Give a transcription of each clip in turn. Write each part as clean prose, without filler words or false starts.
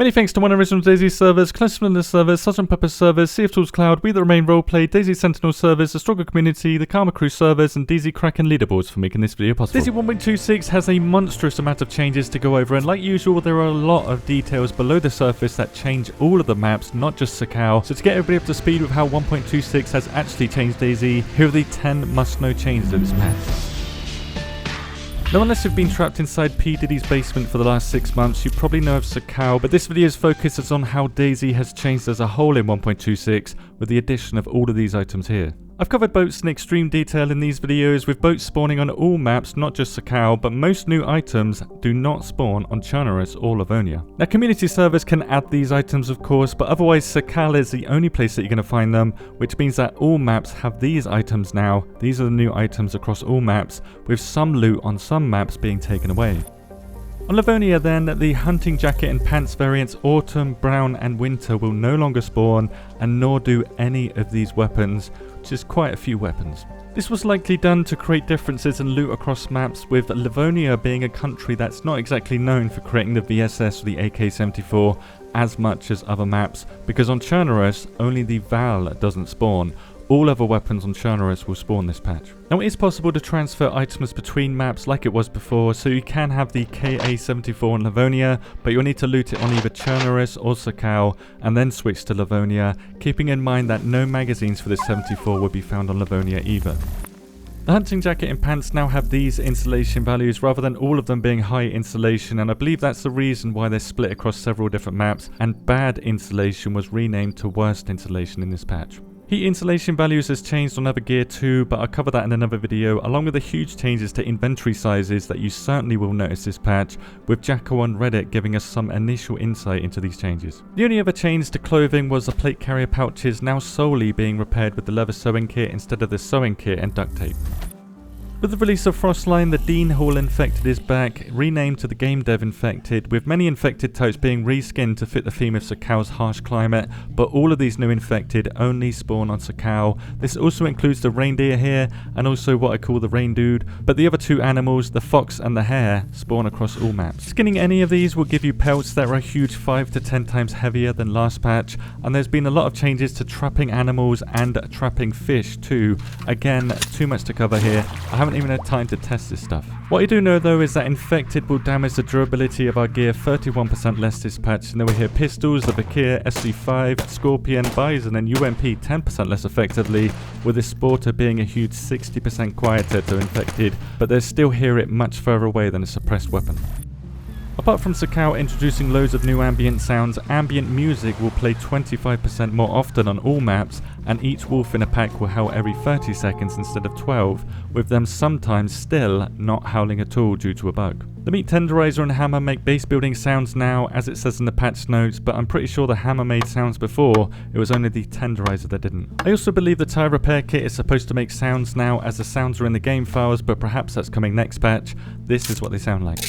Many thanks to one original DayZ servers, Classic servers, Sgt. Pepper servers, Sea of Tools Cloud, We The Remain Roleplay, DayZ Sentinel servers, the Struggle Community, the Karma Crew servers, and DayZ Kraken leaderboards for making this video possible. DayZ 1.26 has a monstrous amount of changes to go over, and like usual, there are a lot of details below the surface that change all of the maps, not just Sakhal. So to get everybody up to speed with how 1.26 has actually changed DayZ, here are the 10 must-know changes of this patch. Now, unless you've been trapped inside P. Diddy's basement for the last 6 months, you probably know of Sakhal, but this video's focus is on how DayZ has changed as a whole in 1.26 with the addition of all of these items here. I've covered boats in extreme detail in these videos, with boats spawning on all maps, not just Sakhal, but most new items do not spawn on Chernarus or Livonia. Now, community servers can add these items of course, but otherwise Sakhal is the only place that you're going to find them, which means that all maps have these items now. These are the new items across all maps, with some loot on some maps being taken away. On Livonia then, the hunting jacket and pants variants Autumn, Brown and Winter will no longer spawn, and nor do any of these weapons, which is quite a few weapons. This was likely done to create differences in loot across maps, with Livonia being a country that's not exactly known for creating the VSS or the AK-74 as much as other maps, because on Chernarus only the Val doesn't spawn. All other weapons on Chernarus will spawn this patch. Now, it is possible to transfer items between maps like it was before, so you can have the KA-74 on Livonia, but you'll need to loot it on either Chernarus or Sakhal, and then switch to Livonia, keeping in mind that no magazines for this 74 will be found on Livonia either. The hunting jacket and pants now have these installation values rather than all of them being high installation, and I believe that's the reason why they're split across several different maps, and bad installation was renamed to worst installation in this patch. Heat insulation values has changed on other gear too, but I'll cover that in another video, along with the huge changes to inventory sizes that you certainly will notice this patch, with Jacko on Reddit giving us some initial insight into these changes. The only other change to clothing was the plate carrier pouches now solely being repaired with the leather sewing kit instead of the sewing kit and duct tape. With the release of Frostline, the Dean Hall Infected is back, renamed to the Game Dev Infected, with many infected types being reskinned to fit the theme of Sakhal's harsh climate, but all of these new infected only spawn on Sakhal. This also includes the reindeer here, and also what I call the rain dude, but the other two animals, the fox and the hare, spawn across all maps. Skinning any of these will give you pelts that are a huge 5 to 10 times heavier than last patch, and there's been a lot of changes to trapping animals and trapping fish too. Again, too much to cover here. I haven't even had time to test this stuff. What I do know though is that infected will damage the durability of our gear 31% less this patch, and then we hear pistols, the Bakir, SC5, Scorpion, Bison and UMP 10% less effectively, with this Sporter being a huge 60% quieter to infected, but they still hear it much further away than a suppressed weapon. Apart from Sakhal introducing loads of new ambient sounds, ambient music will play 25% more often on all maps, and each wolf in a pack will howl every 30 seconds instead of 12, with them sometimes still not howling at all due to a bug. The Meat Tenderizer and Hammer make base building sounds now, as it says in the patch notes, but I'm pretty sure the Hammer made sounds before, it was only the Tenderizer that didn't. I also believe the Tire Repair Kit is supposed to make sounds now, as the sounds are in the game files, but perhaps that's coming next patch. This is what they sound like.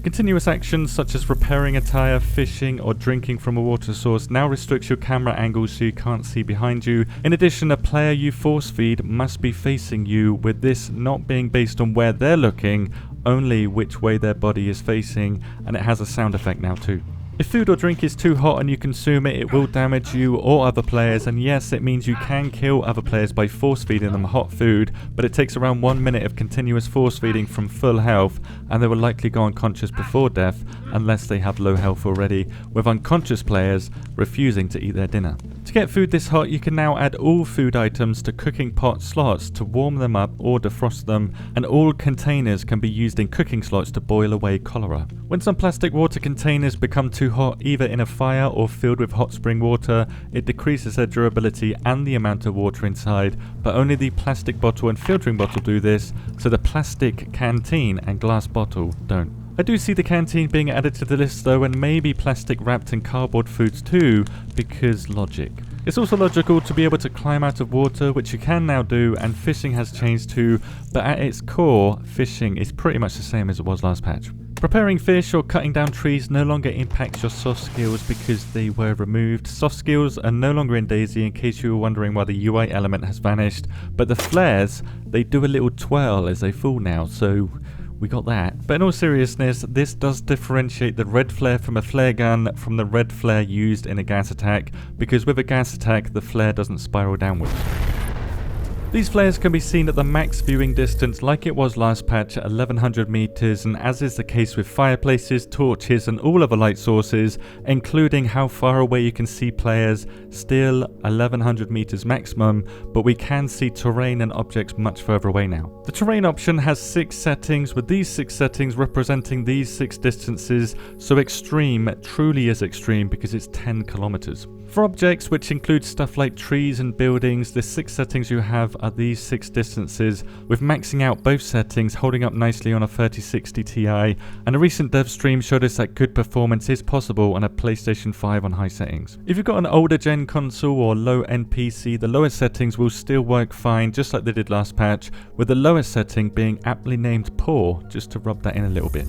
Continuous actions such as repairing a tire, fishing or drinking from a water source now restricts your camera angles so you can't see behind you. In addition, a player you force feed must be facing you, with this not being based on where they're looking, only which way their body is facing, and it has a sound effect now too. If food or drink is too hot and you consume it, it will damage you or other players, and yes, it means you can kill other players by force feeding them hot food, but it takes around 1 minute of continuous force feeding from full health, and they will likely go unconscious before death unless they have low health already, with unconscious players refusing to eat their dinner. To get food this hot, you can now add all food items to cooking pot slots to warm them up or defrost them, and all containers can be used in cooking slots to boil away cholera. When some plastic water containers become too hot, either in a fire or filled with hot spring water, it decreases their durability and the amount of water inside, but only the plastic bottle and filtering bottle do this, so the plastic canteen and glass bottle don't. I do see the canteen being added to the list though, and maybe plastic wrapped in cardboard foods too, because logic. It's also logical to be able to climb out of water, which you can now do, and fishing has changed too, but at its core, fishing is pretty much the same as it was last patch. Preparing fish or cutting down trees no longer impacts your soft skills because they were removed. Soft skills are no longer in DayZ, in case you were wondering why the UI element has vanished, but the flares, they do a little twirl as they fall now, so we got that. But in all seriousness, this does differentiate the red flare from a flare gun from the red flare used in a gas attack, because with a gas attack, the flare doesn't spiral downwards. These flares can be seen at the max viewing distance like it was last patch at 1100 meters, and as is the case with fireplaces, torches and all other light sources, including how far away you can see players, still 1100 meters maximum, but we can see terrain and objects much further away now. The terrain option has 6 settings, with these 6 settings representing these 6 distances, so extreme truly is extreme because it's 10 kilometers. For objects, which include stuff like trees and buildings, the 6 settings you have are these 6 distances, with maxing out both settings holding up nicely on a 3060 Ti, and a recent dev stream showed us that good performance is possible on a PlayStation 5 on high settings. If you've got an older gen console or low-end PC, the lowest settings will still work fine, just like they did last patch, with the lowest setting being aptly named poor, just to rub that in a little bit.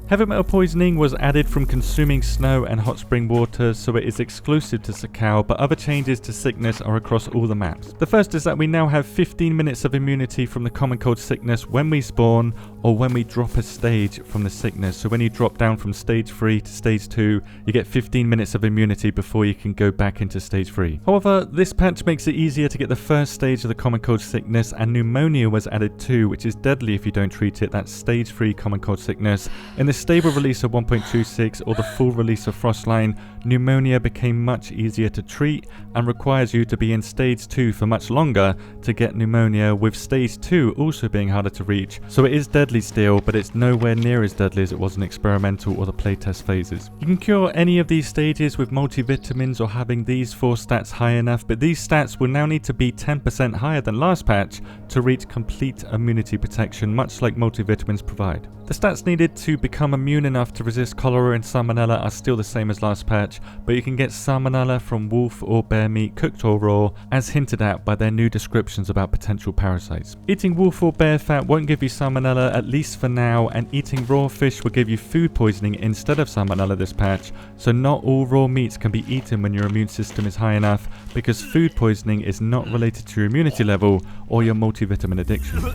Heavy metal poisoning was added from consuming snow and hot spring water, so it is exclusive to Sakhal, but other changes to sickness are across all the maps. The first is that we now have 15 minutes of immunity from the common cold sickness when we spawn, or when we drop a stage from the sickness. So when you drop down from stage 3 to stage 2, you get 15 minutes of immunity before you can go back into stage 3. However, this patch makes it easier to get the first stage of the common cold sickness, and pneumonia was added too, which is deadly if you don't treat it. That's stage 3 common cold sickness. In the stable release of 1.26 or the full release of Frostline, pneumonia became much easier to treat and requires you to be in stage 2 for much longer to get pneumonia, with stage 2 also being harder to reach. So it is deadly still, but it's nowhere near as deadly as it was in experimental or the playtest phases. You can cure any of these stages with multivitamins or having these 4 stats high enough, but these stats will now need to be 10% higher than last patch to reach complete immunity protection, much like multivitamins provide. The stats needed to become immune enough to resist cholera and salmonella are still the same as last patch, but you can get salmonella from wolf or bear meat, cooked or raw, as hinted at by their new descriptions about potential parasites. Eating wolf or bear fat won't give you salmonella, at least for now, and eating raw fish will give you food poisoning instead of salmonella this patch, so not all raw meats can be eaten when your immune system is high enough, because food poisoning is not related to your immunity level or your multivitamin addiction.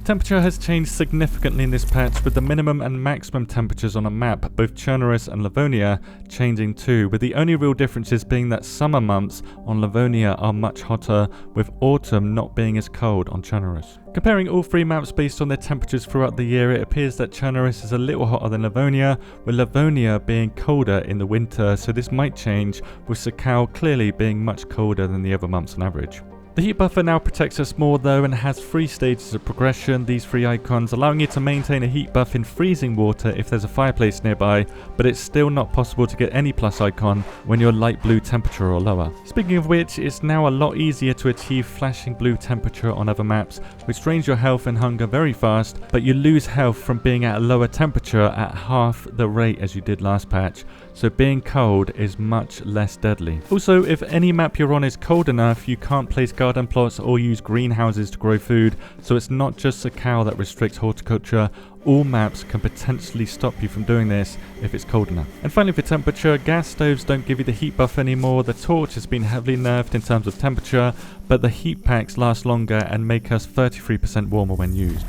Temperature has changed significantly in this patch, with the minimum and maximum temperatures on a map, both Chernobyl and Livonia, changing too, with the only real differences being that summer months on Livonia are much hotter, with autumn not being as cold on Chernobyl. Comparing all 3 maps based on their temperatures throughout the year, it appears that Chernobyl is a little hotter than Livonia, with Livonia being colder in the winter, so this might change, with Sakhal clearly being much colder than the other months on average. The heat buffer now protects us more though, and has 3 stages of progression, these 3 icons, allowing you to maintain a heat buff in freezing water if there's a fireplace nearby, but it's still not possible to get any plus icon when you're light blue temperature or lower. Speaking of which, it's now a lot easier to achieve flashing blue temperature on other maps, which drains your health and hunger very fast, but you lose health from being at a lower temperature at half the rate as you did last patch, so being cold is much less deadly. Also, if any map you're on is cold enough, you can't place garden plots or use greenhouses to grow food, so it's not just Sakhal that restricts horticulture. All maps can potentially stop you from doing this if it's cold enough. And finally, for temperature, gas stoves don't give you the heat buff anymore. The torch has been heavily nerfed in terms of temperature, but the heat packs last longer and make us 33% warmer when used.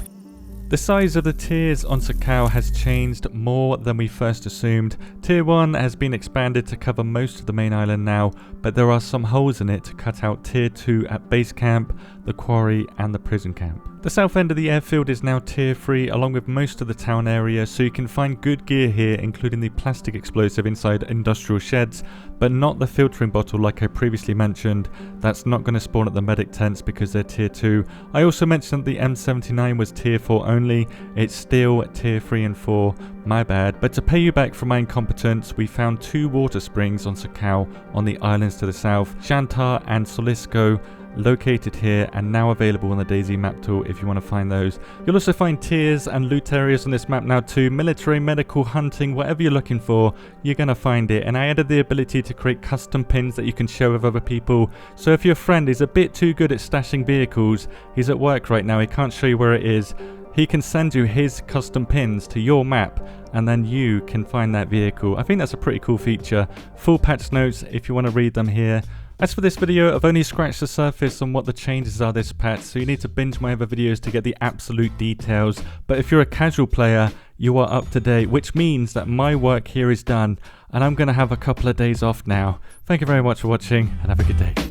The size of the tiers on Sakhal has changed more than we first assumed. Tier 1 has been expanded to cover most of the main island now, but there are some holes in it to cut out Tier 2 at base camp, the quarry and the prison camp. The south end of the airfield is now Tier 3 along with most of the town area, so you can find good gear here, including the plastic explosive inside industrial sheds, but not the filtering bottle like I previously mentioned. That's not going to spawn at the medic tents because they're Tier 2. I also mentioned that the M79 was Tier 4 only. It's still Tier 3 and 4, my bad. But to pay you back for my incompetence, we found 2 water springs on Sakhal on the islands to the south, Shantar and Solisko, located here and now available on the DayZ map tool if you want to find those. You'll also find tiers and loot areas on this map now too. Military, medical, hunting, whatever you're looking for, you're going to find it. And I added the ability to create custom pins that you can share with other people. So if your friend is a bit too good at stashing vehicles, he's at work right now, he can't show you where it is, he can send you his custom pins to your map and then you can find that vehicle. I think that's a pretty cool feature. Full patch notes if you want to read them here. As for this video, I've only scratched the surface on what the changes are this patch, so you need to binge my other videos to get the absolute details. But if you're a casual player, you are up to date, which means that my work here is done, and I'm going to have a couple of days off now. Thank you very much for watching, and have a good day.